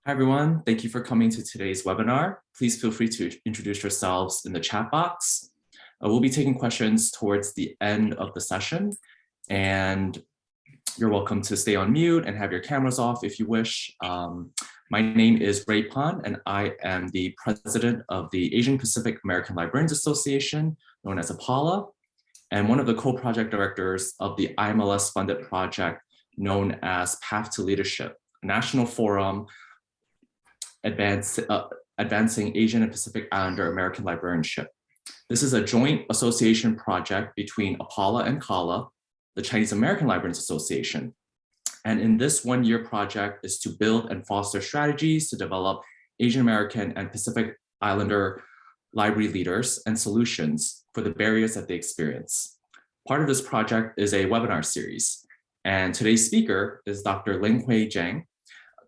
Hi, everyone. Thank you for coming to today's webinar. Please feel free to introduce yourselves in the chat box. We'll be taking questions towards the end of the session, and you're welcome to stay on mute and have your cameras off if you wish. My name is Ray Pan, and I am the president of the Asian Pacific American Librarians Association, known as APALA, and one of the co-project directors of the IMLS-funded project known as Path to Leadership, a national forum advancing Asian and Pacific Islander American librarianship. This is a joint association project between APALA and CALA, the Chinese American Librarians Association. And in this one-year project is to build and foster strategies to develop Asian American and Pacific Islander library leaders and solutions for the barriers that they experience. Part of this project is a webinar series. And today's speaker is Dr. Linghui Zhang.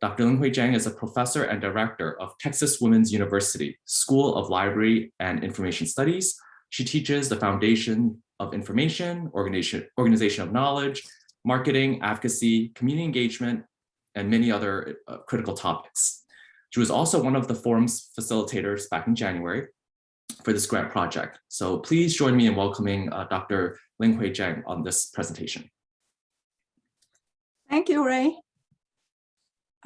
Dr. Linghui Zhang is a professor and director of Texas Women's University School of Library and Information Studies. She teaches the foundation of information, organization of knowledge, marketing, advocacy, community engagement, and many other critical topics. She was also one of the forum's facilitators back in January for this grant project. So please join me in welcoming Dr. Linghui Zhang on this presentation. Thank you, Ray.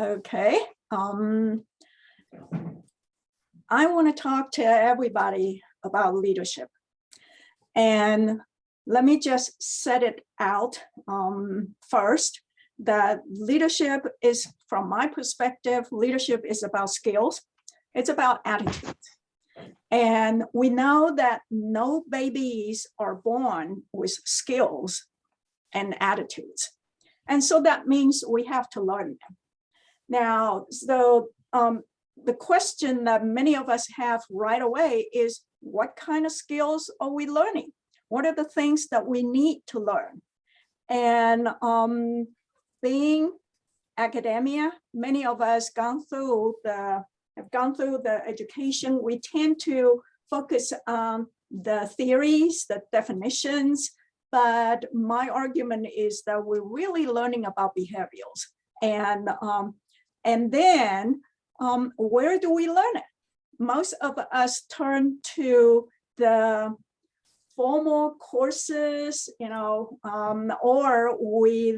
Okay, I want to talk to everybody about leadership. And let me just set it out first, that leadership is, from my perspective, leadership is about skills. It's about attitude. And we know that no babies are born with skills and attitudes. And so that means we have to learn them. Now, so the question that many of us have right away is, what kind of skills are we learning? What are the things that we need to learn? And being academia, many of us have gone through the education. We tend to focus on the theories, the definitions, but my argument is that we're really learning about behaviors. And then where do we learn it? Most of us turn to the formal courses, or we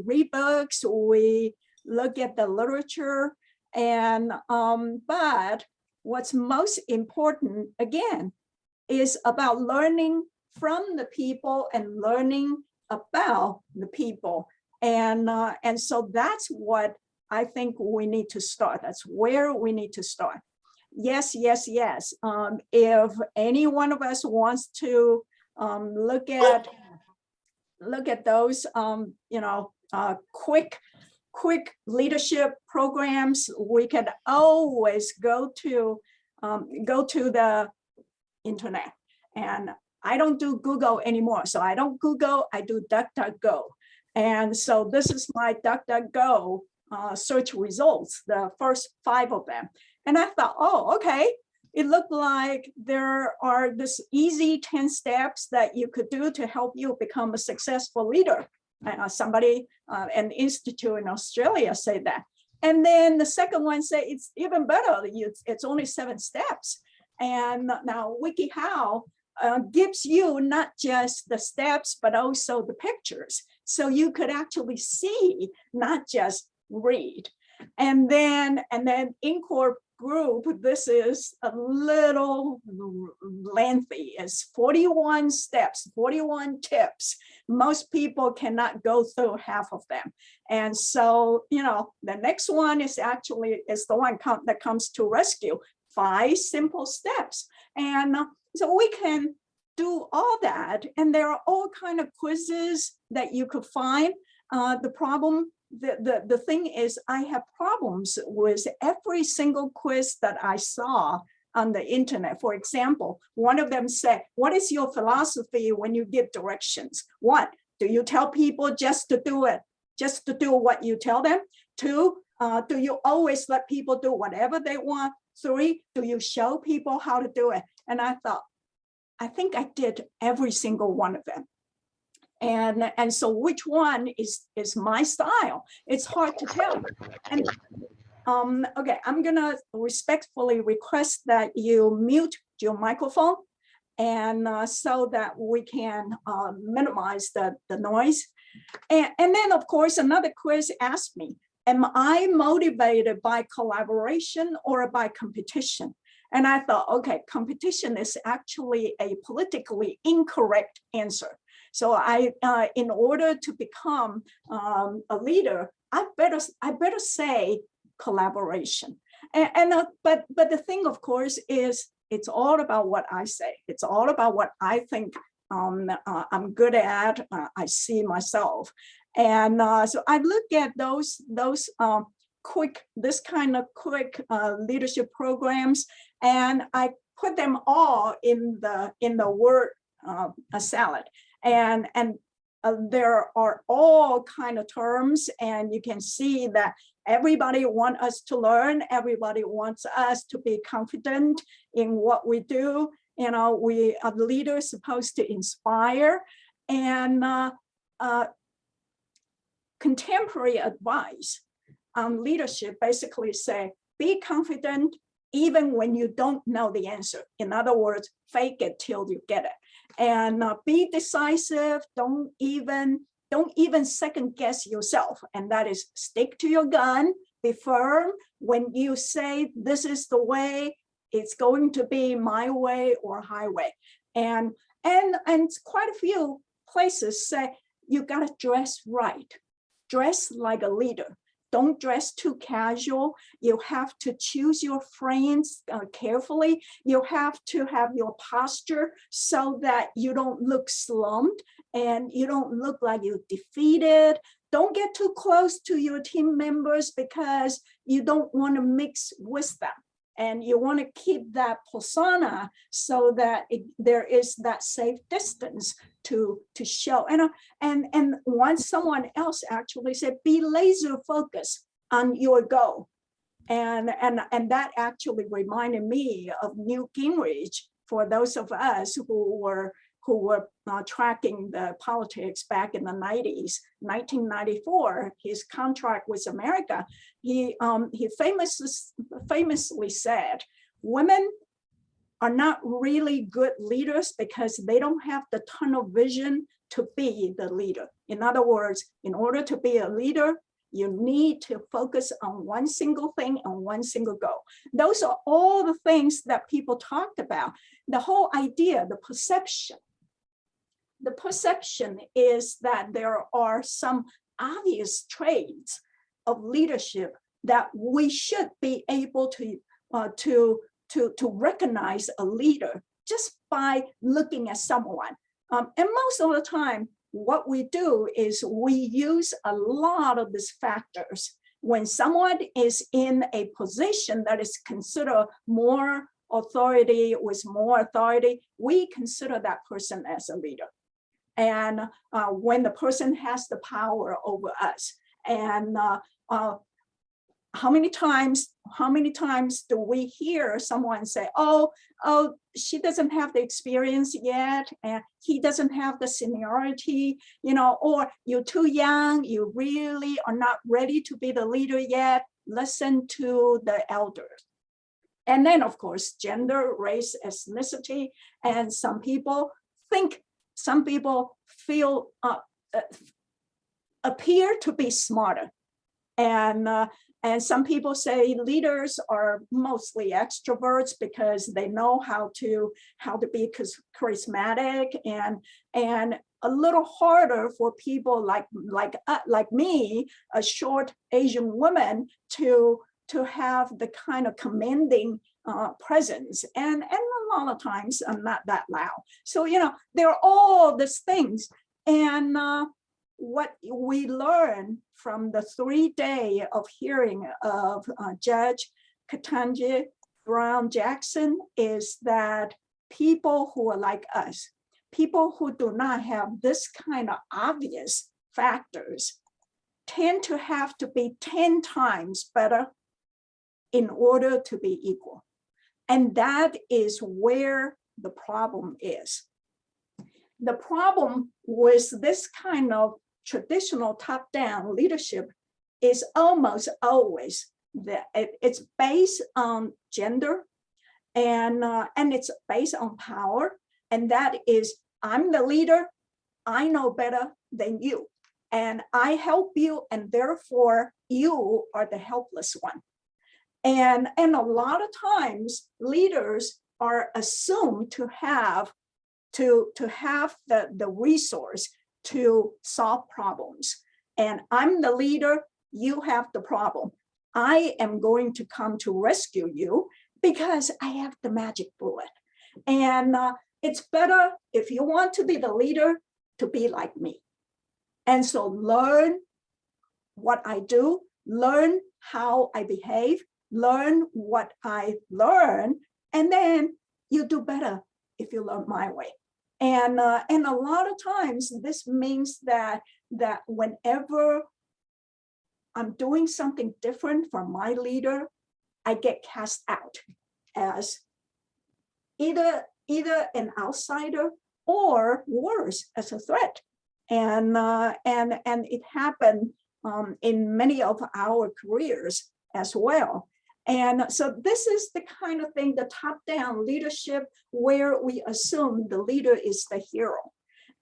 read books, we look at the literature, and but what's most important, again, is about learning from the people and learning about the people. And so that's what I think we need to start. That's where we need to start. Yes, yes, yes. If any one of us wants to look at those, quick leadership programs, we can always go to the internet. And I don't do Google anymore, so I don't Google. I do DuckDuckGo. And so this is my DuckDuckGo search results, the first 5 of them. And I thought, oh, okay. It looked like there are this easy 10 steps that you could do to help you become a successful leader. An institute in Australia said that. And then the second one said it's even better. It's only 7 steps. And now WikiHow gives you not just the steps, but also the pictures. So you could actually see, not just read. And then InCorp group, this is a little lengthy. It's 41 steps, 41 tips. Most people cannot go through half of them. And so, the next one is the one that comes to rescue, 5 simple steps. And so we can do all that. And there are all kinds of quizzes that you could find. The thing is, I have problems with every single quiz that I saw on the internet. For example, one of them said, what is your philosophy when you give directions? 1, do you tell people just to do it, just to do what you tell them? 2, do you always let people do whatever they want? 3, do you show people how to do it? And I thought, I think I did every single one of them. And so which one is my style? It's hard to tell. Okay, I'm gonna respectfully request that you mute your microphone and so that we can minimize the noise. And then of course, another quiz asked me, am I motivated by collaboration or by competition? And I thought, okay, competition is actually a politically incorrect answer. So in order to become a leader, I better say collaboration. But the thing, of course, is it's all about what I say. It's all about what I think I'm good at. I see myself, and so I look at those this kind of quick leadership programs, and I put them all in the word salad, and there are all kind of terms, and you can see that everybody wants us to learn. Everybody wants us to be confident in what we do. You know, we are leaders supposed to inspire, and contemporary advice on leadership basically say, be confident even when you don't know the answer. In other words, fake it till you get it. And be decisive. Don't even second guess yourself. And that is stick to your gun, be firm. When you say this is the way, it's going to be my way or highway. And quite a few places say you gotta dress right. Dress like a leader. Don't dress too casual. You have to choose your friends carefully. You have to have your posture so that you don't look slumped and you don't look like you're defeated. Don't get too close to your team members because you don't want to mix with them. And you want to keep that persona so that there is that safe distance to show. And once someone else actually said, be laser focused on your goal. And that actually reminded me of Newt Gingrich, for those of us who were tracking the politics back in the 90s, 1994, his contract with America, he famously said, women are not really good leaders because they don't have the tunnel vision to be the leader. In other words, in order to be a leader, you need to focus on one single thing and one single goal. Those are all the things that people talked about. The whole idea, the perception. The perception is that there are some obvious traits of leadership that we should be able to recognize a leader just by looking at someone. And most of the time, what we do is we use a lot of these factors. When someone is in a position that is considered more authority, with more authority, we consider that person as a leader. And when the person has the power over us, and how many times do we hear someone say, oh, she doesn't have the experience yet, and he doesn't have the seniority, you know, or you're too young, you really are not ready to be the leader yet, listen to the elders. And then of course, gender, race, ethnicity, and some people feel appear to be smarter, and some people say leaders are mostly extroverts because they know how to be charismatic, and a little harder for people like me, a short Asian woman, to have the kind of commanding presence, and a lot of times I'm not that loud. So, you know, there are all these things. And what we learn from the 3-day of hearing of Judge Ketanji Brown Jackson is that people who are like us, people who do not have this kind of obvious factors, tend to have to be 10 times better in order to be equal. And that is where the problem is. The problem with this kind of traditional top-down leadership is almost always it's based on gender, and it's based on power, and that is, I'm the leader, I know better than you, and I help you, and therefore you are the helpless one. And a lot of times leaders are assumed to have the resource to solve problems. And I'm the leader, you have the problem. I am going to come to rescue you because I have the magic bullet. And it's better, if you want to be the leader, to be like me. And so learn what I do, learn how I behave, learn what I learn, and then you do better if you learn my way. And a lot of times this means that whenever I'm doing something different from my leader, I get cast out as either an outsider or worse, as a threat. And it happened in many of our careers as well. And so this is the kind of thing, the top-down leadership, where we assume the leader is the hero.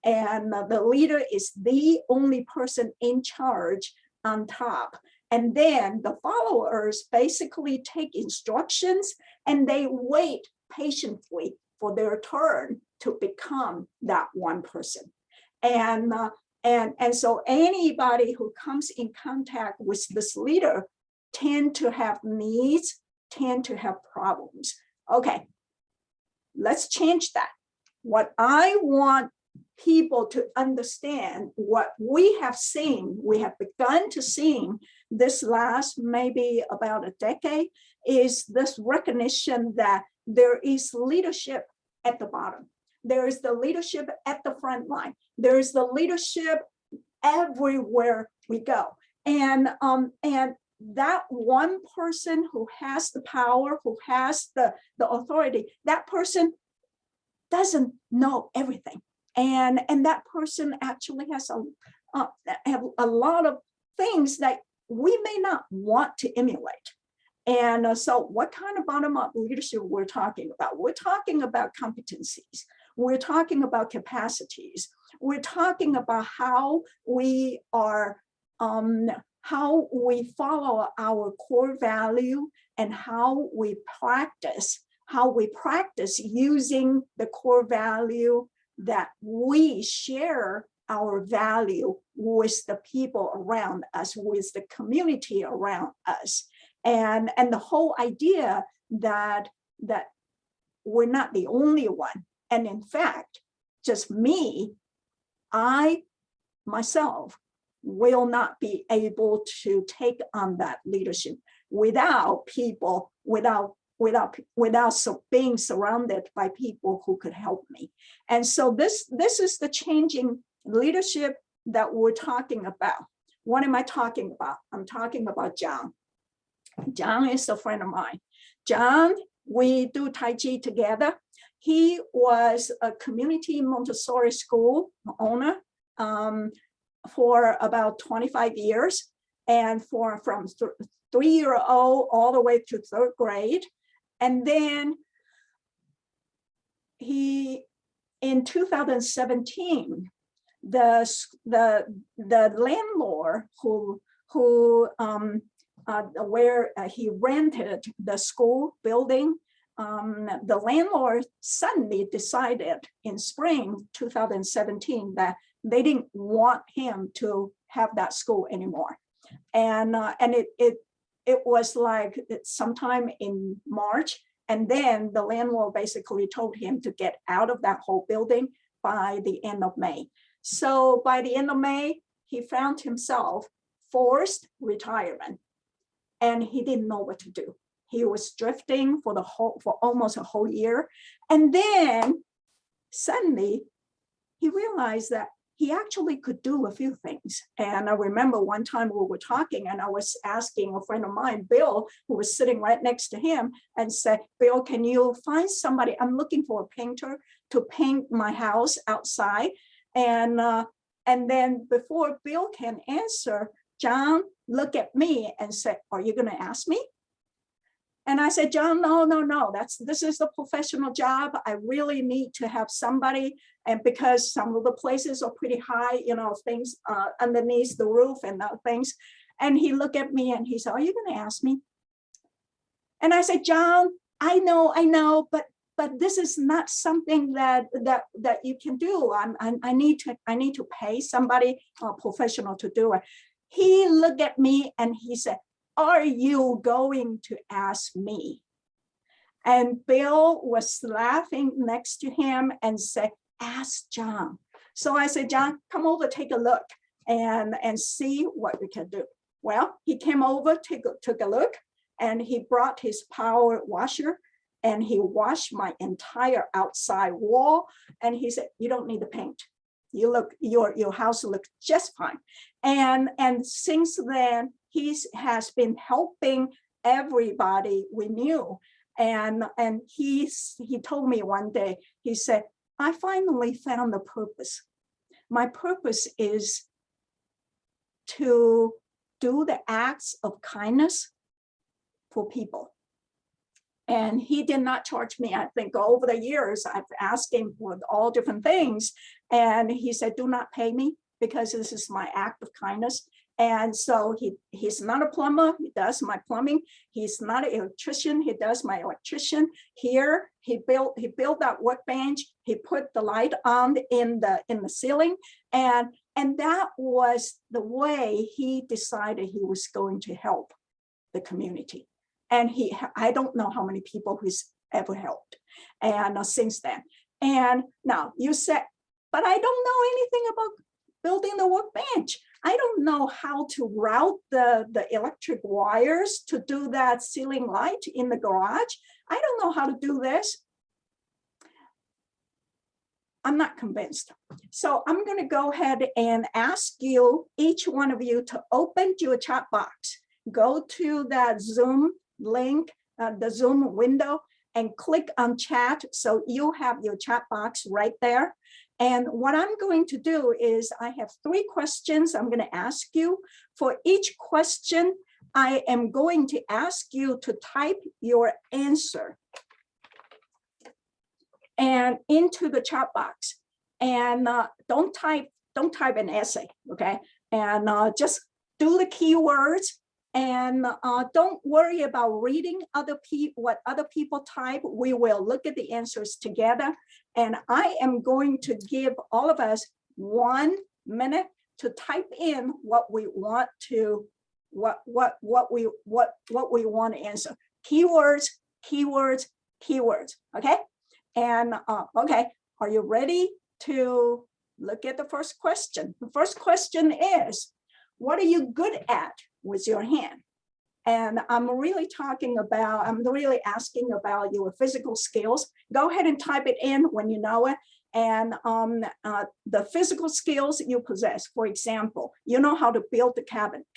And the leader is the only person in charge on top. And then the followers basically take instructions and they wait patiently for their turn to become that one person. And so anybody who comes in contact with this leader tend to have needs, tend to have problems. Okay, let's change that. What I want people to understand, what we have seen, we have begun to see this last maybe about a decade, is this recognition that there is leadership at the bottom. There is the leadership at the front line. There is the leadership everywhere we go. And that one person who has the power, who has the authority, that person doesn't know everything. And that person actually has a lot of things that we may not want to emulate. And so what kind of bottom-up leadership we're talking about? We're talking about competencies. We're talking about capacities. We're talking about how we are, how we follow our core value and how we practice using the core value that we share our value with the people around us, with the community around us. And the whole idea that we're not the only one. And in fact, just me, I myself will not be able to take on that leadership without people, without being surrounded by people who could help me. And so this is the changing leadership that we're talking about. What am I talking about? I'm talking about John. John is a friend of mine. John, we do Tai Chi together. He was a community Montessori school owner for about 25 years, and from 3-year-old all the way to 3rd grade. And then in 2017, the landlord where he rented the school building, the landlord suddenly decided in spring 2017 that they didn't want him to have that school anymore. And it was like sometime in March, and then the landlord basically told him to get out of that whole building by the end of May. So by the end of May, he found himself forced retirement, and he didn't know what to do. He was drifting for almost a whole year. And then suddenly he realized that he actually could do a few things. And I remember one time we were talking and I was asking a friend of mine, Bill, who was sitting right next to him, and said, Bill, can you find somebody? I'm looking for a painter to paint my house outside. And then before Bill can answer, John looked at me and said, "Are you going to ask me?" And I said, "John, no, this is a professional job. I really need to have somebody." And because some of the places are pretty high, things underneath the roof and other things. And he looked at me and he said, "Are you going to ask me?" And I said, "John, I know, but this is not something that you can do. I need to pay somebody professional to do it." He looked at me and he said, "Are you going to ask me?" And Bill was laughing next to him and said, "Ask John." So I said, "John, come over, take a look and see what we can do." Well, he came over, took a look, and he brought his power washer and he washed my entire outside wall. And he said, "You don't need to paint. Your house looks just fine." And since then, he has been helping everybody we knew. And he told me one day, he said, "I finally found the purpose. My purpose is to do the acts of kindness for people." And he did not charge me. I think over the years, I've asked him for all different things. And he said, "Do not pay me because this is my act of kindness." And so he's not a plumber. He does my plumbing. He's not an electrician. He does my electrician. Here, he built that workbench. He put the light on in the ceiling. And that was the way he decided he was going to help the community. And I don't know how many people he's ever helped. And since then, and now you said, "But I don't know anything about building the workbench. I don't know how to route the electric wires to do that ceiling light in the garage. I don't know how to do this." I'm not convinced. So I'm going to go ahead and ask you, each one of you, to open your chat box. Go to that Zoom link, the Zoom window, and click on chat. So you have your chat box right there. And what I'm going to do is I have 3 questions I'm going to ask you. For each question, I am going to ask you to type your answer and into the chat box. And don't type an essay, okay? And just do the keywords. And don't worry about reading what other people type. We will look at the answers together. And I am going to give all of us 1 minute to type in what we want to want to answer. Keywords, keywords, keywords. Okay. And okay, are you ready to look at the first question? The first question is, what are you good at with your hand? And I'm really asking about your physical skills. Go ahead and type it in when you know it. And the physical skills you possess. For example, you know how to build the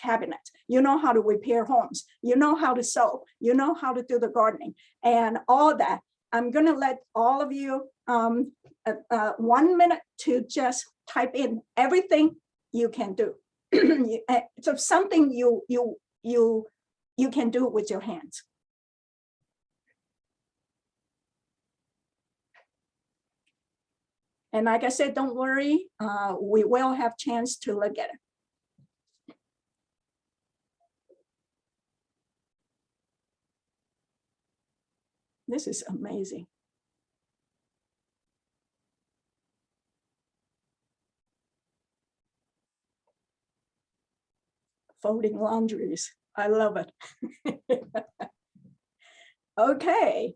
cabinet. You know how to repair homes. You know how to sew. You know how to do the gardening and all that. I'm going to let all of you 1 minute to just type in everything you can do. So something you can do with your hands. And like I said, don't worry, we will have chance to look at it. This is amazing. Folding laundries. I love it. Okay.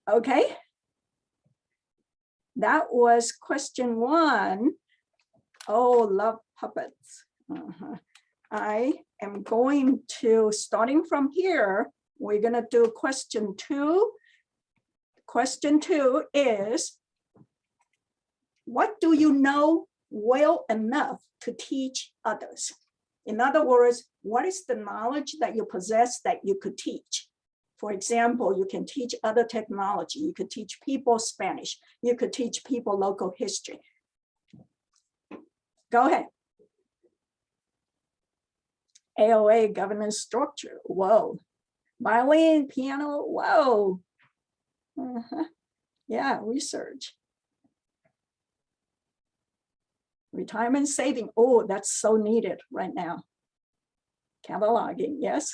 Okay. That was question 1. Oh, love puppets. I am going to, starting from here, we're going to do question 2. Question 2 is, what do you know well enough to teach others? In other words, what is the knowledge that you possess that you could teach? For example, you can teach other technology. You could teach people Spanish. You could teach people local history. Go ahead. AOA governance structure, whoa. Violin, piano, whoa. Yeah, research. Retirement saving, oh, that's so needed right now. Cataloging, yes.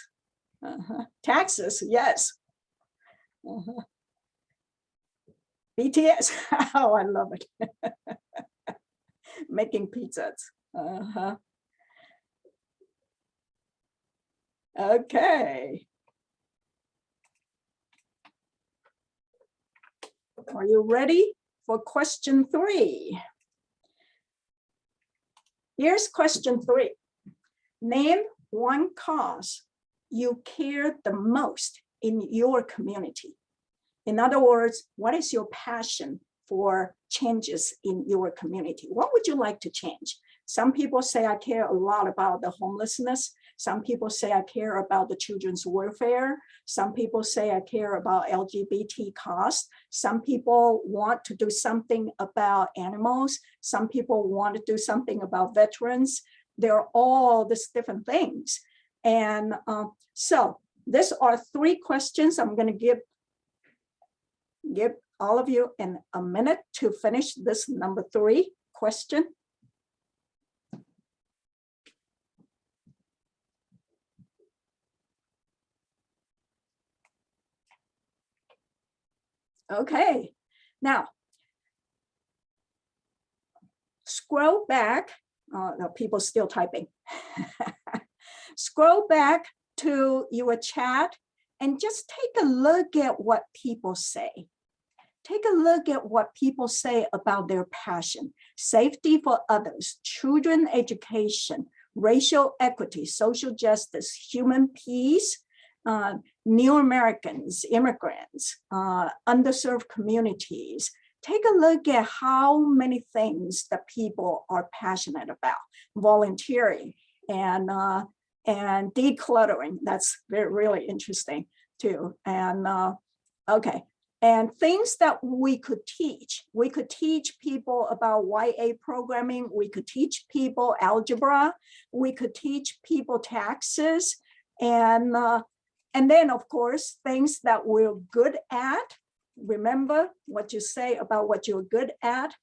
Taxes, yes. BTS, oh, I love it. Making pizzas. Okay. Are you ready for question 3? Here's question 3. Name one cause you care the most in your community. In other words, what is your passion for changes in your community? What would you like to change? Some people say I care a lot about the homelessness. Some people say I care about the children's welfare. Some people say I care about LGBT costs. Some people want to do something about animals. Some people want to do something about veterans. They're all these different things. And so these are 3 questions. I'm going to give all of you in a minute to finish this number 3 question. Okay, now scroll back. No, people still typing. Scroll back to your chat and just take a look at what people say. Take a look at what people say about their passion: safety for others, children education, racial equity, social justice, human peace, new Americans, immigrants, underserved communities. Take a look at how many things that people are passionate about: volunteering and decluttering. That's really interesting too. And okay. And things that we could teach. We could teach people about YA programming. We could teach people algebra. We could teach people taxes. And then, of course, things that we're good at. Remember what you say about what you're good at: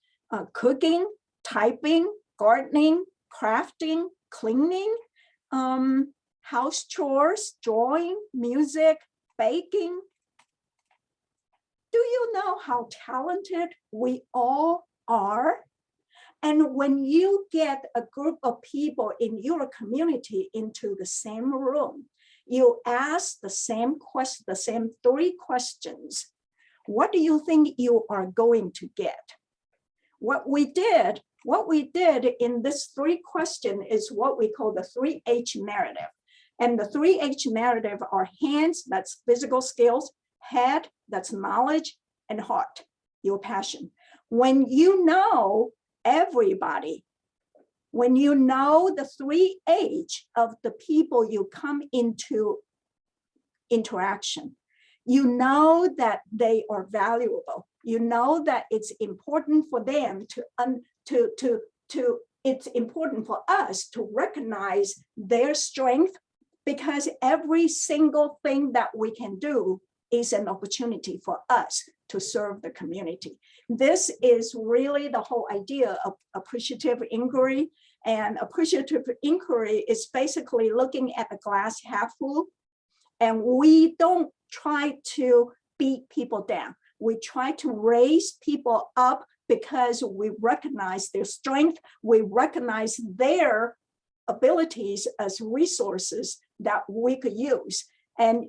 cooking, typing, gardening, crafting, cleaning, house chores, drawing, music, baking. Do you know how talented we all are? And when you get a group of people in your community into the same room, you ask the same question, the same 3 questions. What do you think you are going to get? What we did in this 3 question is what we call the 3H narrative. And the 3H narrative are hands, that's physical skills; head, that's knowledge; and heart, your passion. When you know everybody, when you know the 3H of the people you come into interaction, you know that they are valuable. You know that it's important for them it's important for us to recognize their strength, because every single thing that we can do is an opportunity for us to serve the community. This is really the whole idea of appreciative inquiry. And appreciative inquiry is basically looking at the glass half full. And we don't try to beat people down. We try to raise people up because we recognize their strength. We recognize their abilities as resources that we could use. And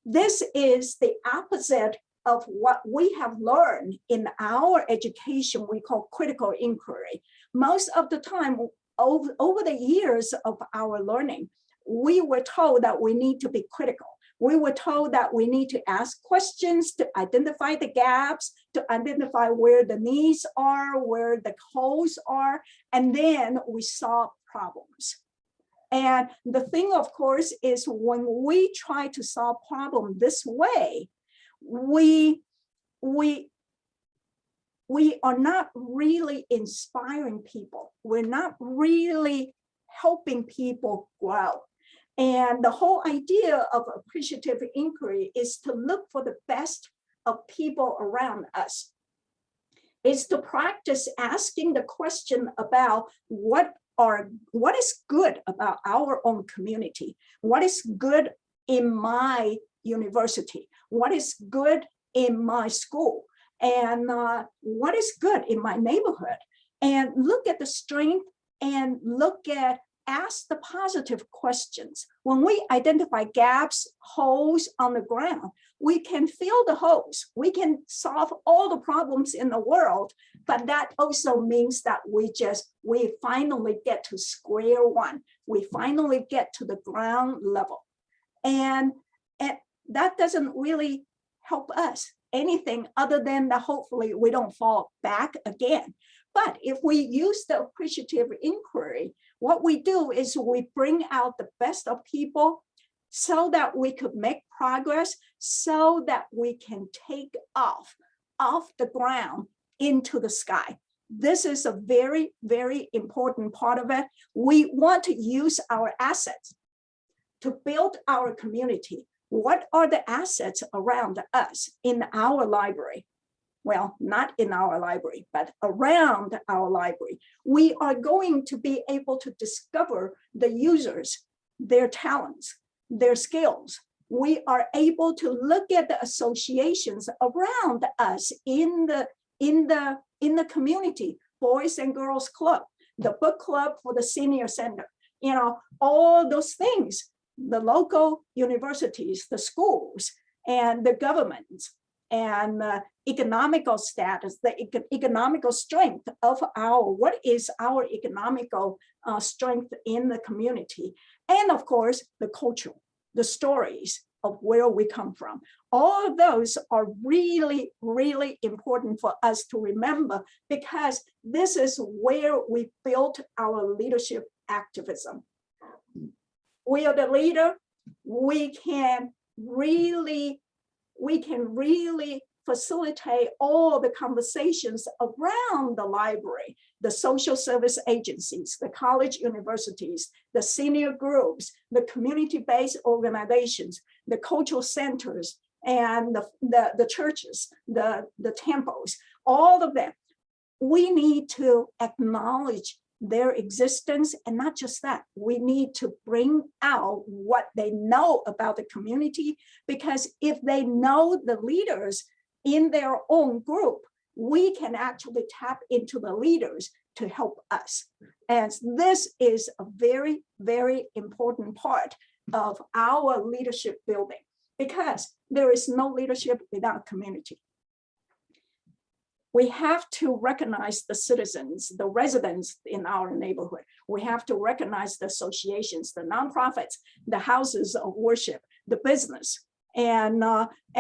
this is the opposite of what we have learned in our education we call critical inquiry. Most of the time, over the years of our learning, we were told that we need to be critical. We were told that we need to ask questions to identify the gaps, to identify where the needs are, where the holes are, and then we solve problems. And the thing, of course, is when we try to solve problems this way, we are not really inspiring people. We're not really helping people grow. And the whole idea of appreciative inquiry is to look for the best of people around us, is to practice asking the question about what is good about our own community, what is good in my university, what is good in my school, and what is good in my neighborhood, and look at the strength and ask the positive questions. When we identify gaps, holes on the ground, we can fill the holes. We can solve all the problems in the world, but that also means that we finally get to square one. We finally get to the ground level. And that doesn't really help us anything other than that hopefully we don't fall back again. But if we use the appreciative inquiry, what we do is we bring out the best of people so that we could make progress, so that we can take off the ground into the sky. This is a very, very important part of it. We want to use our assets to build our community. What are the assets around us in our library? Well, not in our library, but around our library. We are going to be able to discover the users, their talents, their skills. We are able to look at the associations around us in the community, Boys and Girls Club, the book club for the senior center, all those things, the local universities, the schools, and the governments, and economical status, the economical strength of what is our economical strength in the community. And of course, the culture, the stories of where we come from. All of those are really, really important for us to remember, because this is where we built our leadership activism. We are the leader. We can really facilitate all the conversations around the library, the social service agencies, the college universities, the senior groups, the community-based organizations, the cultural centers, and the churches, the temples, all of them. We need to acknowledge their existence, and not just that, we need to bring out what they know about the community, because if they know the leaders in their own group, we can actually tap into the leaders to help us. And this is a very, very important part of our leadership building, because there is no leadership without community. We have to recognize the citizens, the residents in our neighborhood. We have to recognize the associations, the nonprofits, the houses of worship, the business. And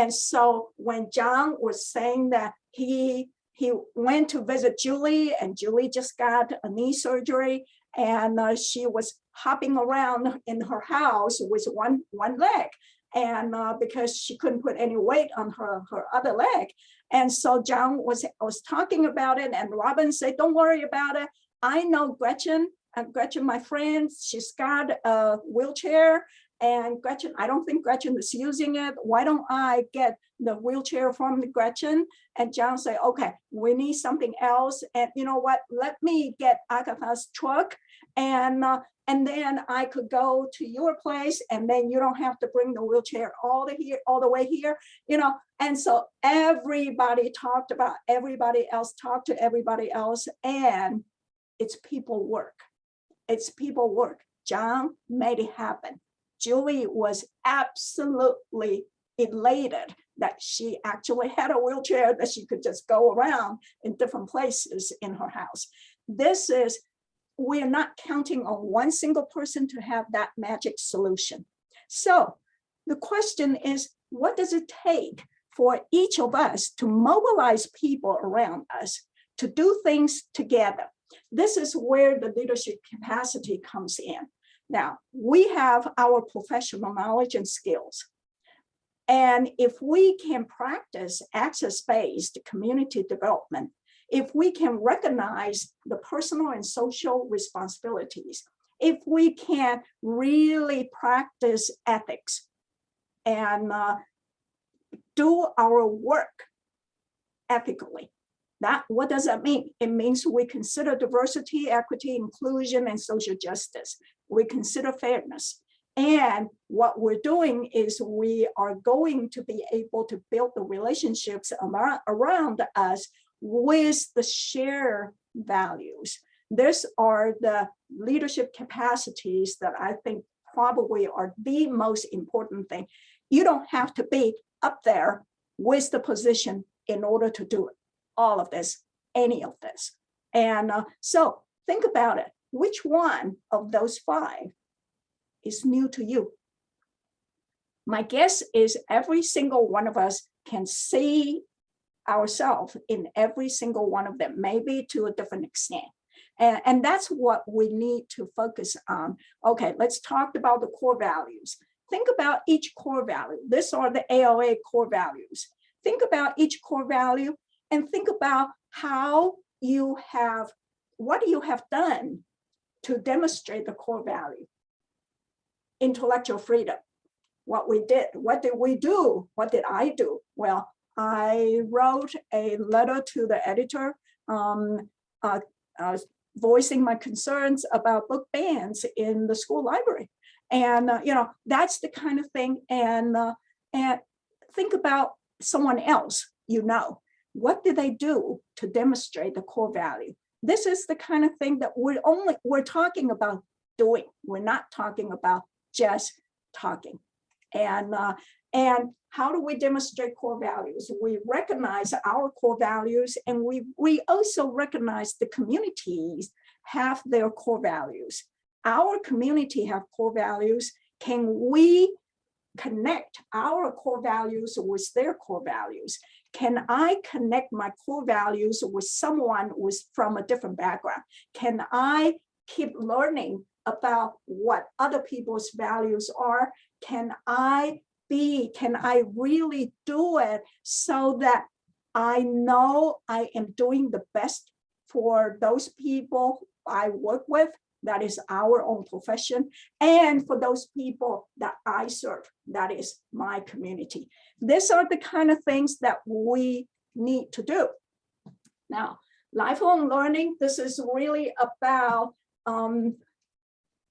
so when John was saying that he went to visit Julie, and Julie just got a knee surgery, and she was hopping around in her house with one leg, and because she couldn't put any weight on her other leg. And so John was talking about it, and Robin said, don't worry about it. I know Gretchen, my friend, she's got a wheelchair, and Gretchen, I don't think Gretchen is using it. Why don't I get the wheelchair from Gretchen? And John said, okay, we need something else. And you know what, let me get Agatha's truck, and then I could go to your place, and then you don't have to bring the wheelchair all the way here, And so everybody talked about everybody else, talked to everybody else, and it's people work. It's people work. John made it happen. Julie was absolutely elated that she actually had a wheelchair that she could just go around in different places in her house. We're not counting on one single person to have that magic solution. So the question is, what does it take for each of us to mobilize people around us to do things together? This is where the leadership capacity comes in. Now, we have our professional knowledge and skills. And if we can practice access-based community development, if we can recognize the personal and social responsibilities, if we can really practice ethics and do our work ethically. What does that mean? It means we consider diversity, equity, inclusion, and social justice. We consider fairness. And what we're doing is we are going to be able to build the relationships around us with the shared values. These are the leadership capacities that I think probably are the most important thing. You don't have to be up there with the position in order to do all of this, any of this. And so think about it. Which one of those 5 is new to you? My guess is every single one of us can see ourselves in every single one of them, maybe to a different extent. And that's what we need to focus on. Okay, let's talk about the core values. Think about each core value. These are the ALA core values. Think about each core value and think about how you have, what you have done to demonstrate the core value. Intellectual freedom, what we did. What did we do? What did I do? Well, I wrote a letter to the editor voicing my concerns about book bans in the school library. And that's the kind of thing. And think about someone else, what did they do to demonstrate the core value? This is the kind of thing that we're talking about doing. We're not talking about just talking. And how do we demonstrate core values? We recognize our core values, and we also recognize the communities have their core values. Our community have core values. Can we connect our core values with their core values? Can I connect my core values with someone from a different background? Can I keep learning about what other people's values are? Can I really do it so that I know I am doing the best for those people I work with? That is our own profession. And for those people that I serve, that is my community. These are the kind of things that we need to do. Now, lifelong learning, this is really about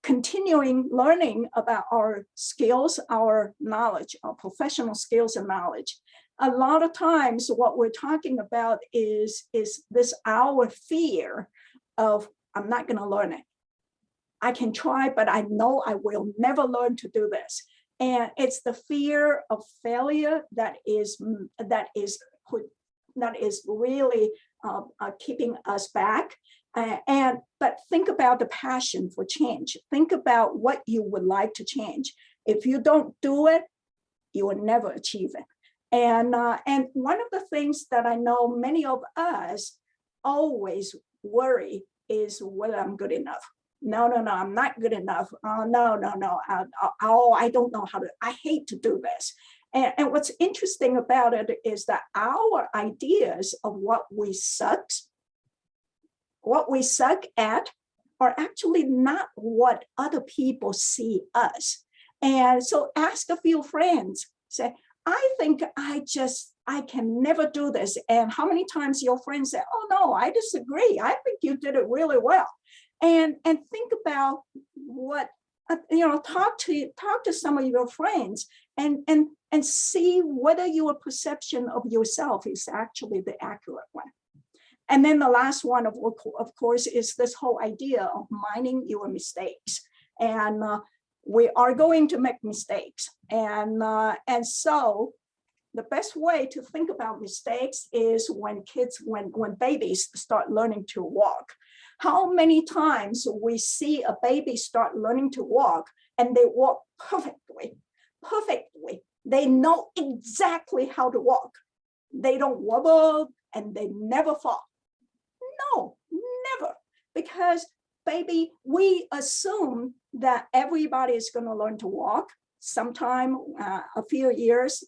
continuing learning about our skills, our knowledge, our professional skills and knowledge. A lot of times what we're talking about is this our fear of, I'm not going to learn it. I can try, but I know I will never learn to do this. And it's the fear of failure that is really keeping us back. But think about the passion for change. Think about what you would like to change. If you don't do it, you will never achieve it. And one of the things that I know many of us always worry is whether I'm good enough. No, I'm not good enough. No. I don't know how to, I hate to do this. And what's interesting about it is that our ideas of what we suck at are actually not what other people see us. And so ask a few friends, say, I think I can never do this. And how many times your friends say, oh no, I disagree. I think you did it really well. And think about what, talk to some of your friends and see whether your perception of yourself is actually the accurate one. And then the last one, of course, is this whole idea of minding your mistakes. And we are going to make mistakes. And so the best way to think about mistakes is when babies start learning to walk. How many times we see a baby start learning to walk and they walk perfectly. They know exactly how to walk. They don't wobble and they never fall. No, never. Because baby, we assume that everybody is going to learn to walk sometime a few years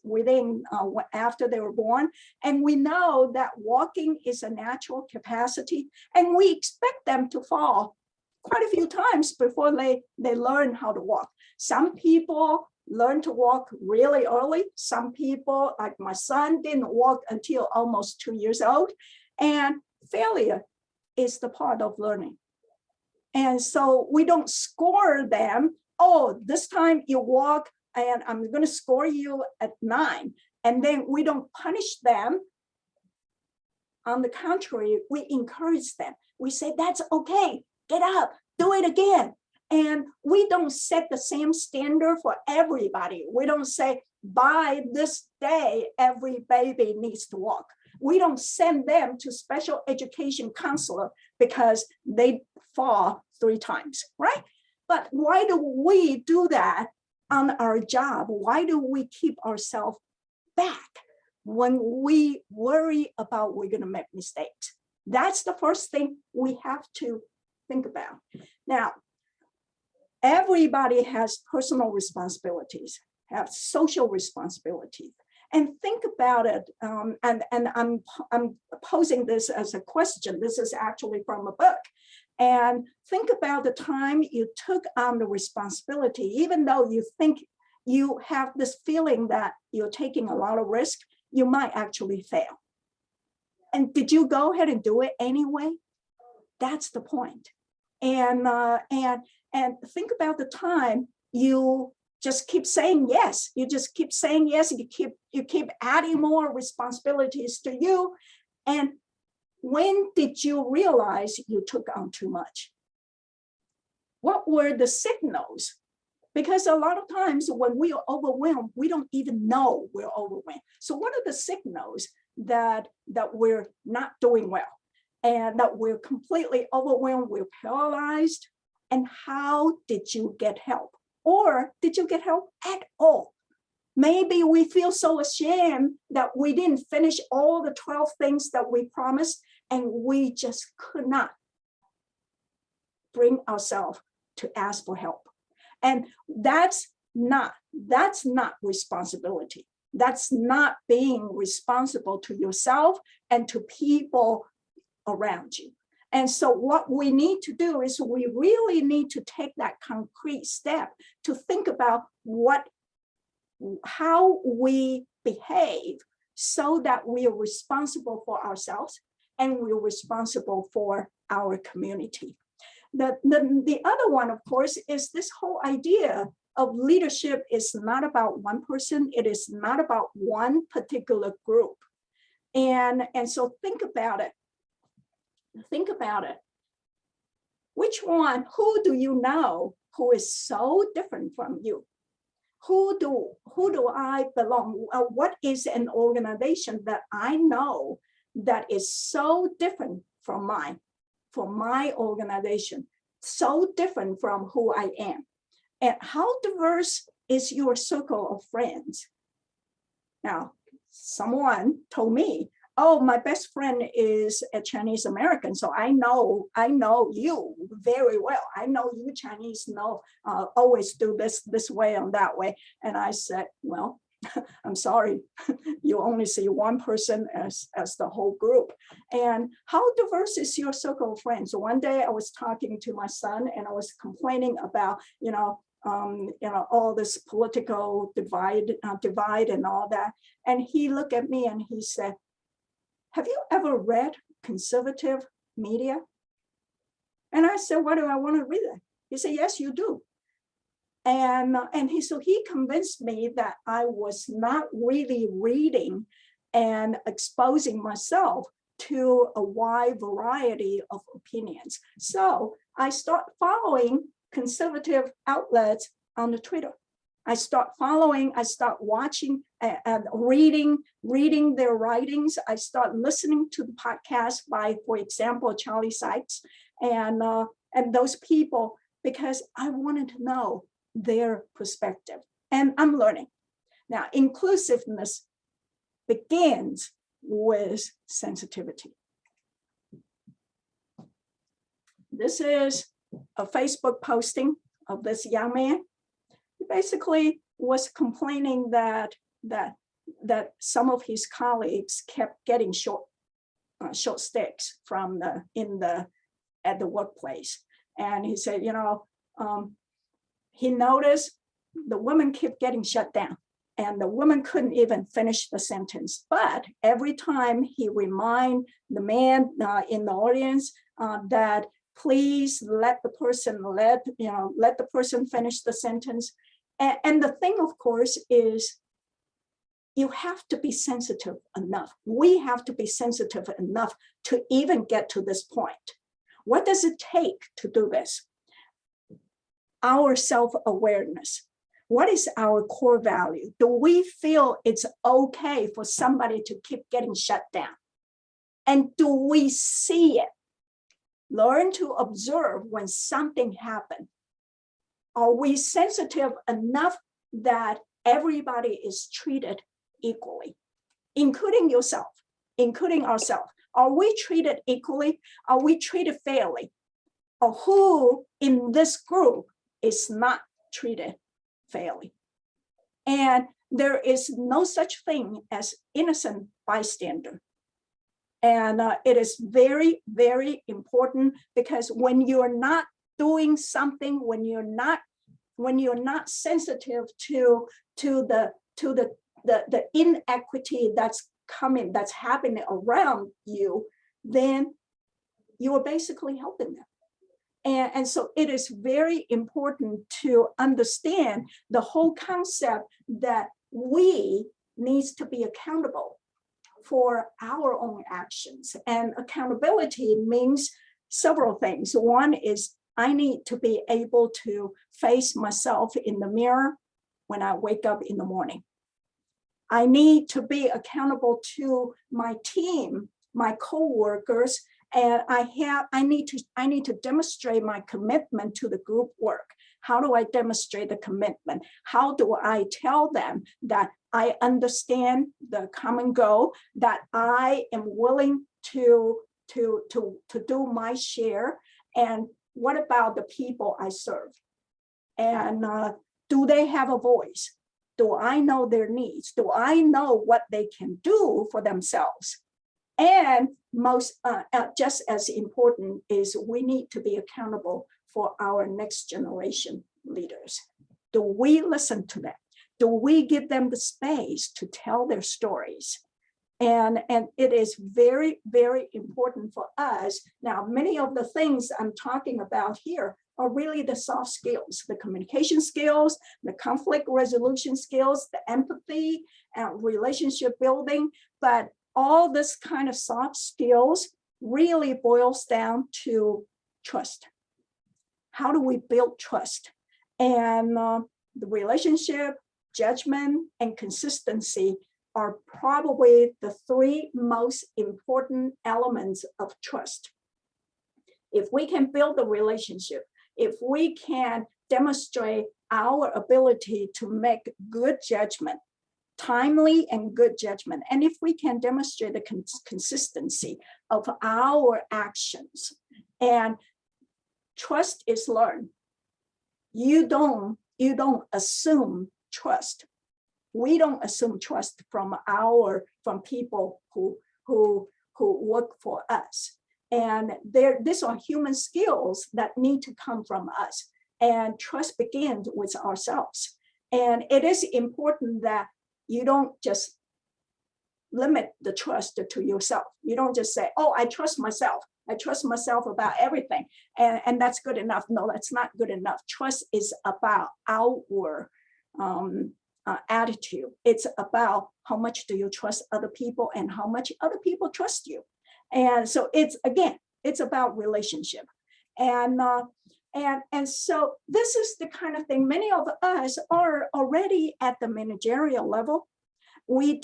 after they were born. And we know that walking is a natural capacity and we expect them to fall quite a few times before they learn how to walk. Some people learn to walk really early. Some people, like my son, didn't walk until almost 2 years old. And failure is the part of learning. And so we don't score them. Oh, this time you walk and I'm going to score you at 9. And then we don't punish them. On the contrary, we encourage them. We say, that's okay, get up, do it again. And we don't set the same standard for everybody. We don't say, by this day, every baby needs to walk. We don't send them to special education counselor because they fall 3 times, right? But why do we do that on our job? Why do we keep ourselves back when we worry about we're going to make mistakes? That's the first thing we have to think about. Now, everybody has personal responsibilities, have social responsibilities. And think about it, and I'm posing this as a question. This is actually from a book. And think about the time you took on the responsibility, even though you think you have this feeling that you're taking a lot of risk, you might actually fail. And did you go ahead and do it anyway? That's the point. And think about the time you just keep saying yes. You just keep saying yes. You keep adding more responsibilities to you. And when did you realize you took on too much? What were the signals? Because a lot of times when we are overwhelmed, we don't even know we're overwhelmed. So what are the signals that we're not doing well and that we're completely overwhelmed, we're paralyzed? And how did you get help? Or did you get help at all? Maybe we feel so ashamed that we didn't finish all the 12 things that we promised, and we just could not bring ourselves to ask for help. And that's not responsibility. That's not being responsible to yourself and to people around you. And so what we need to do is we really need to take that concrete step to think about how we behave so that we are responsible for ourselves and we're responsible for our community. The other one, of course, is this whole idea of leadership is not about one person. It is not about one particular group. And so think about it. Think about it. Who do you know who is so different from you? Who do I belong? What is an organization that I know that is so different from mine, from my organization, so different from who I am? And how diverse is your circle of friends? Now, someone told me, oh, my best friend is a Chinese American, so I know you very well. I know you Chinese always do this way and that way. And I said, well, I'm sorry, you only see one person as the whole group. And how diverse is your circle of friends? So one day I was talking to my son and I was complaining about, all this political divide and all that. And he looked at me and he said, have you ever read conservative media? And I said, why do I want to read it? He said, yes, you do. And he convinced me that I was not really reading and exposing myself to a wide variety of opinions. So I start following conservative outlets on the Twitter. I start watching and reading their writings. I start listening to the podcast by, for example, Charlie Sykes and those people, because I wanted to know their perspective. And I'm learning. Now, inclusiveness begins with sensitivity. This is a Facebook posting of this young man. He basically was complaining that some of his colleagues kept getting short sticks at the workplace. And he said, he noticed the women kept getting shut down and the woman couldn't even finish the sentence. But every time he remind the man in the audience that please let the person finish the sentence. And the thing, of course, is you have to be sensitive enough. We have to be sensitive enough to even get to this point. What does it take to do this? Our self-awareness. What is our core value? Do we feel it's okay for somebody to keep getting shut down? And do we see it? Learn to observe when something happens. Are we sensitive enough that everybody is treated equally, including yourself, including ourselves? Are we treated equally? Are we treated fairly? Or who in this group is not treated fairly? And there is no such thing as innocent bystander. And it is very, very important, because when you're not doing something, when you're not sensitive to the inequity that's happening around you, then you are basically helping them. And so it is very important to understand the whole concept that we needs to be accountable for our own actions. And accountability means several things. One is I need to be able to face myself in the mirror when I wake up in the morning. I need to be accountable to my team, my co-workers, and I need to demonstrate my commitment to the group work. How do I demonstrate the commitment? How do I tell them that I understand the common goal, that I am willing to do my share? And what about the people I serve? And do they have a voice? Do I know their needs? Do I know what they can do for themselves? And just as important is we need to be accountable for our next generation leaders. Do we listen to them? Do we give them the space to tell their stories? And it is very, very important for us. Now, many of the things I'm talking about here are really the soft skills, the communication skills, the conflict resolution skills, the empathy and relationship building. But all this kind of soft skills really boils down to trust. How do we build trust? And the relationship, judgment, and consistency are probably the three most important elements of trust. If we can build the relationship, if we can demonstrate our ability to make good judgment, timely and good judgment, and if we can demonstrate the consistency of our actions, and trust is learned. You don't assume trust. We don't assume trust from people who work for us. And these are human skills that need to come from us. And trust begins with ourselves. And it is important that you don't just limit the trust to yourself. You don't just say, oh, I trust myself. I trust myself about everything. And that's good enough. No, that's not good enough. Trust is about our attitude. It's about how much do you trust other people and how much other people trust you. And so it's about relationship. And so this is the kind of thing many of us are already at the managerial level. We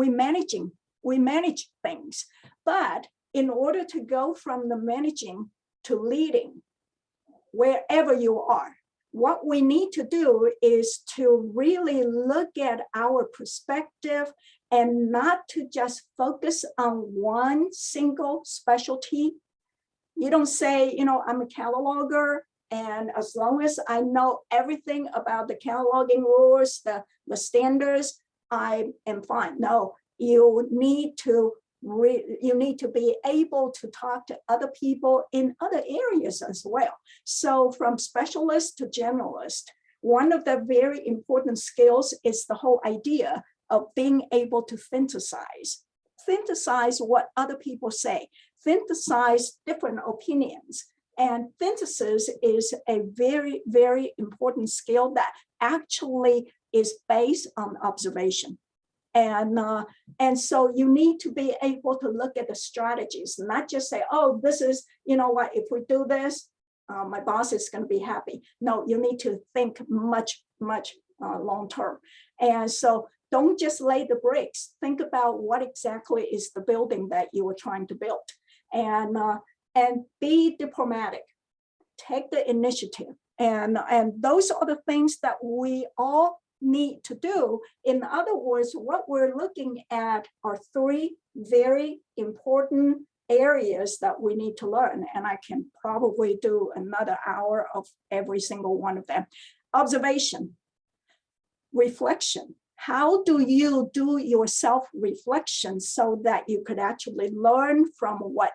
manage things, but in order to go from the managing to leading, wherever you are, what we need to do is to really look at our perspective and not to just focus on one single specialty. You don't say, I'm a cataloger, and as long as I know everything about the cataloging rules, the standards, I am fine. No, you need to you need to be able to talk to other people in other areas as well. So from specialist to generalist, one of the very important skills is the whole idea of being able to synthesize what other people say, synthesize different opinions. And synthesis is a very, very important skill that actually is based on observation. And so you need to be able to look at the strategies, not just say, oh, this is, you know what, if we do this, my boss is going to be happy. No, you need to think much, much long term. And so don't just lay the bricks. Think about what exactly is the building that you are trying to build. And be diplomatic, take the initiative. And those are the things that we all need to do. In other words, what we're looking at are three very important areas that we need to learn. And I can probably do another hour of every single one of them. Observation, reflection. How do you do your self-reflection so that you could actually learn from what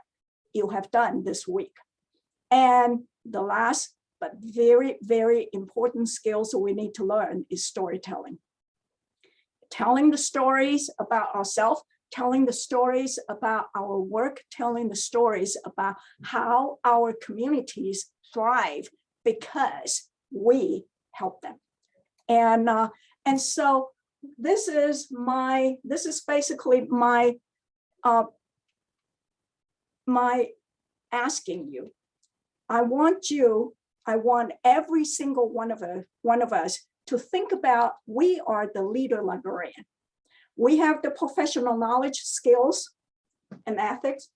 you have done this week? And the last but very, very important skills we need to learn is storytelling. Telling the stories about ourselves, telling the stories about our work, telling the stories about how our communities thrive because we help them. And so this is basically my asking you. I want every single one of us to think about, we are the leader librarian. We have the professional knowledge, skills, and ethics.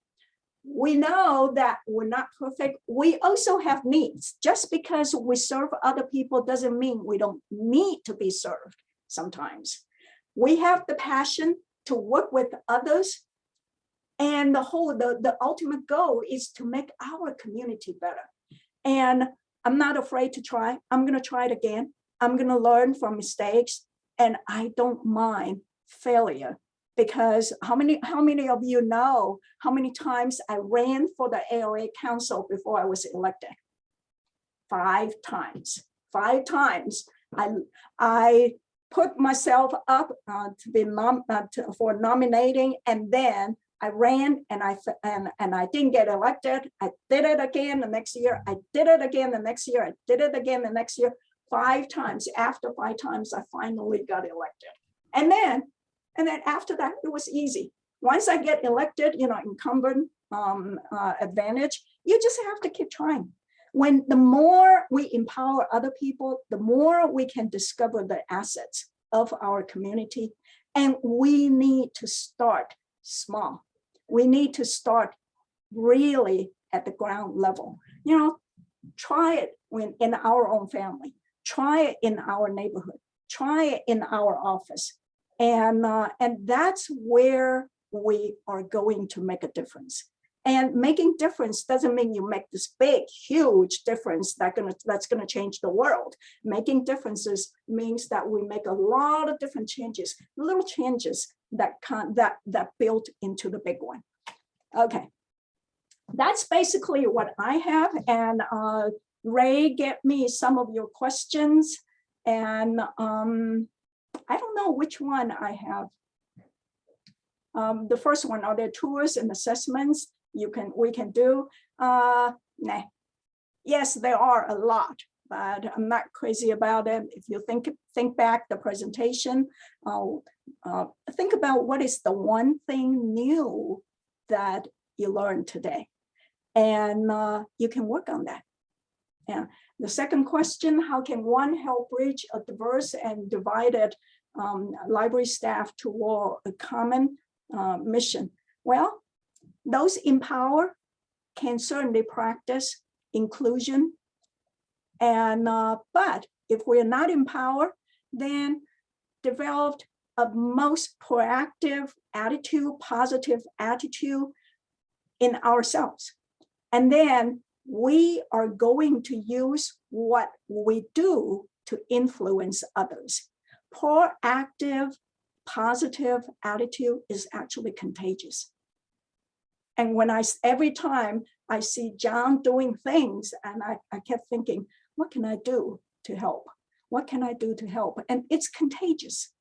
We know that we're not perfect. We also have needs. Just because we serve other people doesn't mean we don't need to be served sometimes. We have the passion to work with others. And the ultimate goal is to make our community better. And I'm not afraid to try. I'm going to try it again. I'm going to learn from mistakes. And I don't mind failure, because how many of you know how many times I ran for the ALA council before I was elected? 5 times. 5 times. I put myself up to be for nominating, and then I ran and I didn't get elected. I did it again the next year. I did it again the next year. I did it again the next year. 5 times. After 5 times, I finally got elected. And then after that, it was easy. Once I get elected, incumbent advantage, you just have to keep trying. When the more we empower other people, the more we can discover the assets of our community. And we need to start small. We need to start really at the ground level. Try it in our own family. Try it in our neighborhood. Try it in our office. And that's where we are going to make a difference. And making difference doesn't mean you make this big, huge difference that's gonna change the world. Making differences means that we make a lot of different changes, little changes that build into the big one. Okay, that's basically what I have. And Ray, get me some of your questions. And I don't know which one I have. The first one, are there tours and assessments we can do? Nah. Yes, there are a lot, but I'm not crazy about it. If you think back the presentation, think about what is the one thing new that you learned today, and you can work on that. Yeah. The second question, how can one help bridge a diverse and divided library staff toward a common mission? Well, those in power can certainly practice inclusion. And but if we're not in power, then develop a most proactive attitude, positive attitude in ourselves. And then we are going to use what we do to influence others. Proactive, positive attitude is actually contagious. And when every time I see John doing things, and I kept thinking, what can I do to help? What can I do to help? And it's contagious.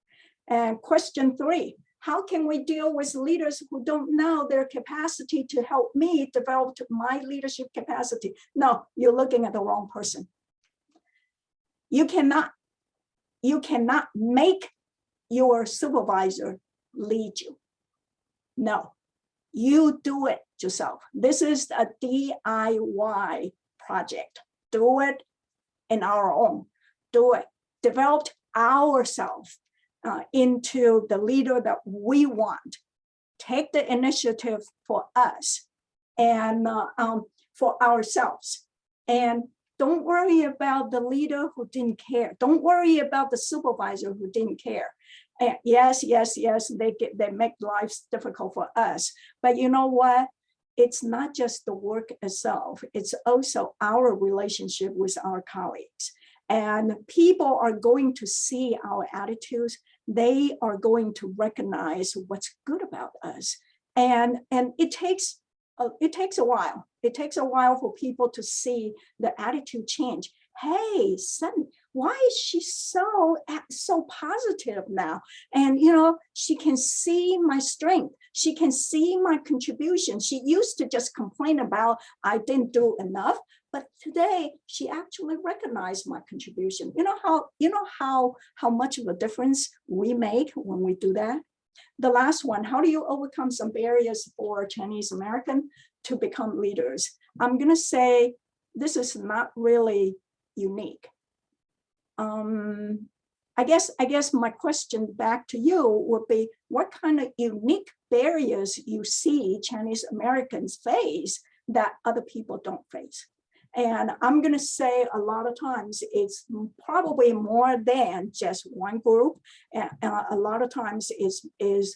And question 3, how can we deal with leaders who don't know their capacity to help me develop my leadership capacity? No, you're looking at the wrong person. You cannot make your supervisor lead you. No, you do it yourself. This is a DIY project. Do it in our own. Do it. Develop ourselves into the leader that we want. Take the initiative for us and for ourselves. And don't worry about the leader who didn't care. Don't worry about the supervisor who didn't care. And yes, they make lives difficult for us. But you know what? It's not just the work itself. It's also our relationship with our colleagues. And people are going to see our attitudes. They are going to recognize what's good about us. And it takes a while. It takes a while for people to see the attitude change. Hey, son, why is she so positive now? And she can see my strength. She can see my contribution. She used to just complain about I didn't do enough, but today she actually recognized my contribution. You know how much of a difference we make when we do that? The last one, how do you overcome some barriers for Chinese American to become leaders? I'm going to say this is not really unique. I guess my question back to you would be, what kind of unique barriers you see Chinese Americans face that other people don't face? And I'm going to say a lot of times it's probably more than just one group. And a lot of times is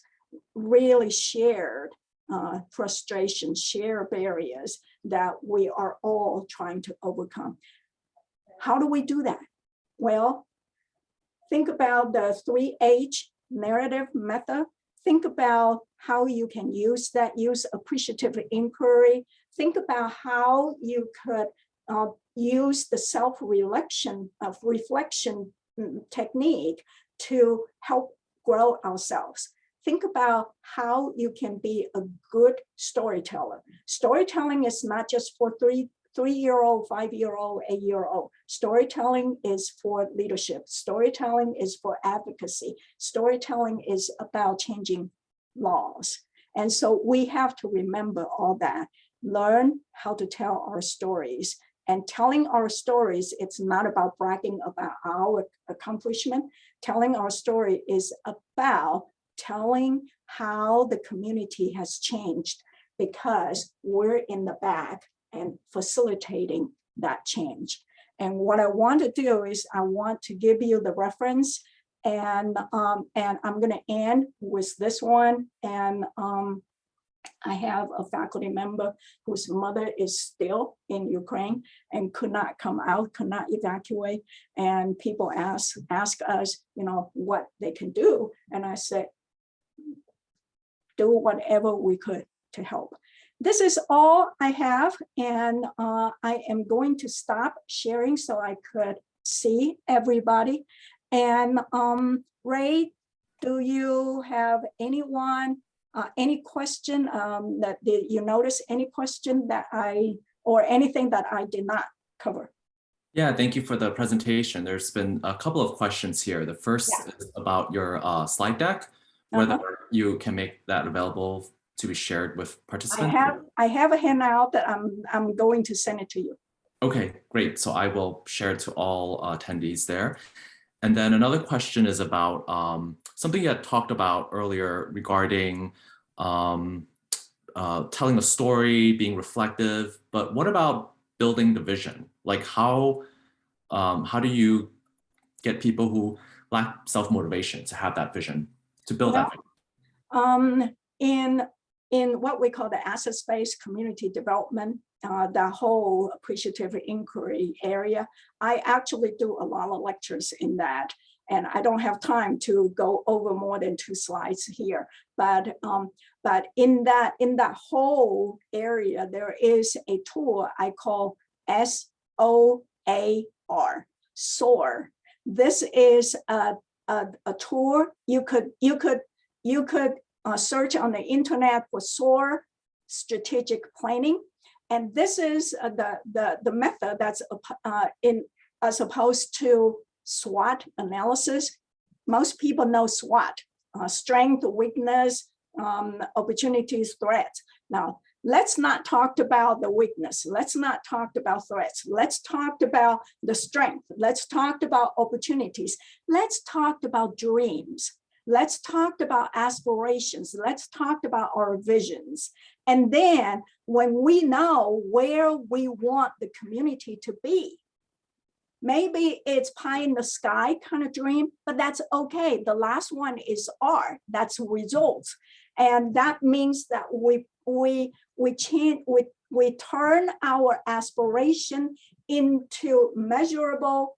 really shared frustration, shared barriers that we are all trying to overcome. How do we do that? Well, think about the 3H narrative method. Think about how you can use appreciative inquiry. Think about how you could use the self-reflection technique to help grow ourselves. Think about how you can be a good storyteller. Storytelling is not just for three-year-old, 5-year-old, 8-year-old. Storytelling is for leadership. Storytelling is for advocacy. Storytelling is about changing laws. And so we have to remember all that. Learn how to tell our stories. And telling our stories, it's not about bragging about our accomplishment. Telling our story is about telling how the community has changed because we're in the back and facilitating that change. And what I want to do is I want to give you the reference, and I'm going to end with this one. And I have a faculty member whose mother is still in Ukraine and could not come out, could not evacuate. And people ask us, what they can do. And I said, do whatever we could to help. This is all I have, and I am going to stop sharing so I could see everybody. And Ray, do you have anyone, any question that you notice, any question that or anything that I did not cover? Yeah, thank you for the presentation. There's been a couple of questions here. The first is about your slide deck, whether you can make that available to be shared with participants. I have a handout that I'm going to send it to you. Okay, great. So I will share it to all attendees there. And then another question is about something you had talked about earlier regarding telling a story, being reflective, but what about building the vision? Like how do you get people who lack self-motivation to have that vision, to build that vision? In what we call the asset-based community development, the whole appreciative inquiry area, I actually do a lot of lectures in that. And I don't have time to go over more than 2 slides here, but in that whole area, there is a tool I call SOAR, SOAR. This is a tool you could search on the internet for SOAR, strategic planning, and this is the method that's as opposed to SWOT analysis. Most people know SWOT, strength, weakness, opportunities, threats. Now, let's not talk about the weakness. Let's not talk about threats. Let's talk about the strength. Let's talk about opportunities. Let's talk about dreams. Let's talk about aspirations. Let's talk about our visions. And then when we know where we want the community to be, maybe it's pie in the sky kind of dream, but that's okay. The last one is R, that's results. And that means that we turn our aspiration into measurable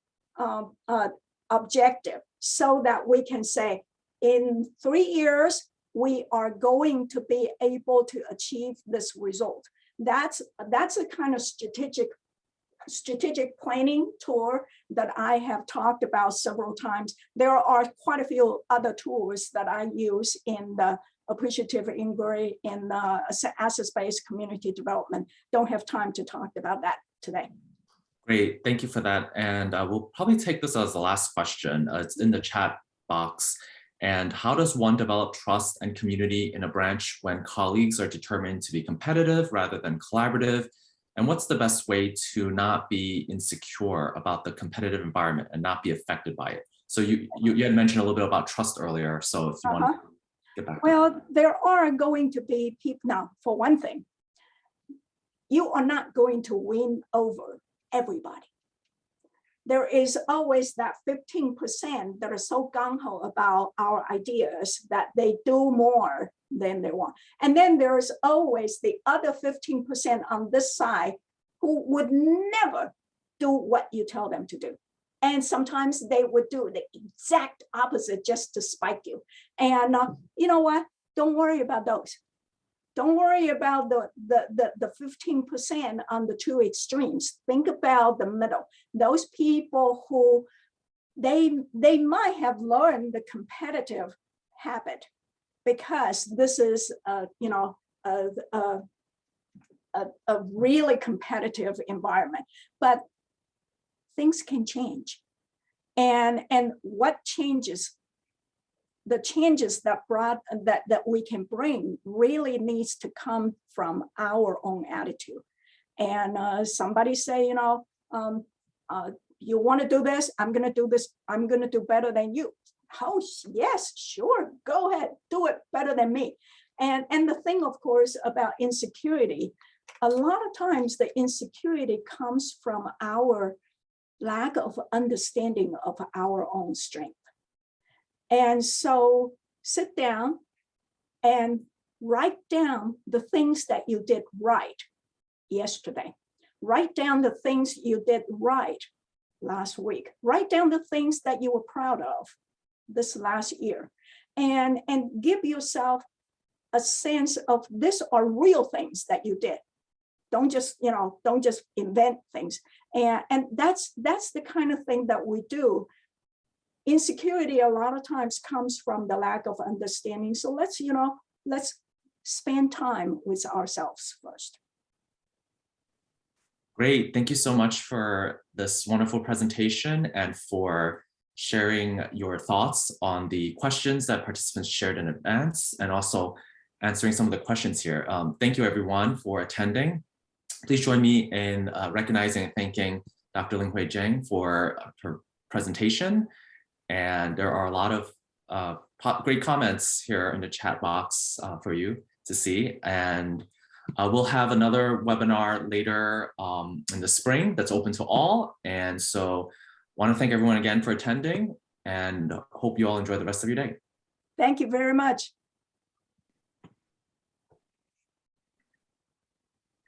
objective so that we can say, in 3 years, we are going to be able to achieve this result. That's a kind of strategic planning tool that I have talked about several times. There are quite a few other tools that I use in the appreciative inquiry in assets-based community development. Don't have time to talk about that today. Great, thank you for that. And we'll probably take this as the last question. It's in the chat box. And how does one develop trust and community in a branch when colleagues are determined to be competitive rather than collaborative? And what's the best way to not be insecure about the competitive environment and not be affected by it? So you had mentioned a little bit about trust earlier. So if you want to get back. Well, there are going to be people. Now, for one thing, you are not going to win over everybody. There is always that 15% that are so gung-ho about our ideas that they do more than they want. And then there's always the other 15% on this side who would never do what you tell them to do. And sometimes they would do the exact opposite just to spike you. And you know what? Don't worry about those. Don't worry about the 15% on the two extremes. Think about the middle. Those people who they might have learned the competitive habit because this is a really competitive environment. But things can change, and what changes? The changes that we can bring really needs to come from our own attitude. And somebody say, you want to do this? I'm going to do this. I'm going to do better than you. Oh, yes, sure. Go ahead. Do it better than me. And the thing, of course, about insecurity, a lot of times the insecurity comes from our lack of understanding of our own strength. And so sit down and write down the things that you did right yesterday. Write down the things you did right last week. Write down the things that you were proud of this last year. And give yourself a sense of these are real things that you did. Don't just invent things. And that's the kind of thing that we do. Insecurity a lot of times comes from the lack of understanding. So let's spend time with ourselves first. Great, thank you so much for this wonderful presentation and for sharing your thoughts on the questions that participants shared in advance and also answering some of the questions here. Thank you everyone for attending. Please join me in recognizing and thanking Dr. Linghui Zhang for her presentation. And there are a lot of great comments here in the chat box for you to see. And we'll have another webinar later in the spring that's open to all. And so want to thank everyone again for attending and hope you all enjoy the rest of your day. Thank you very much.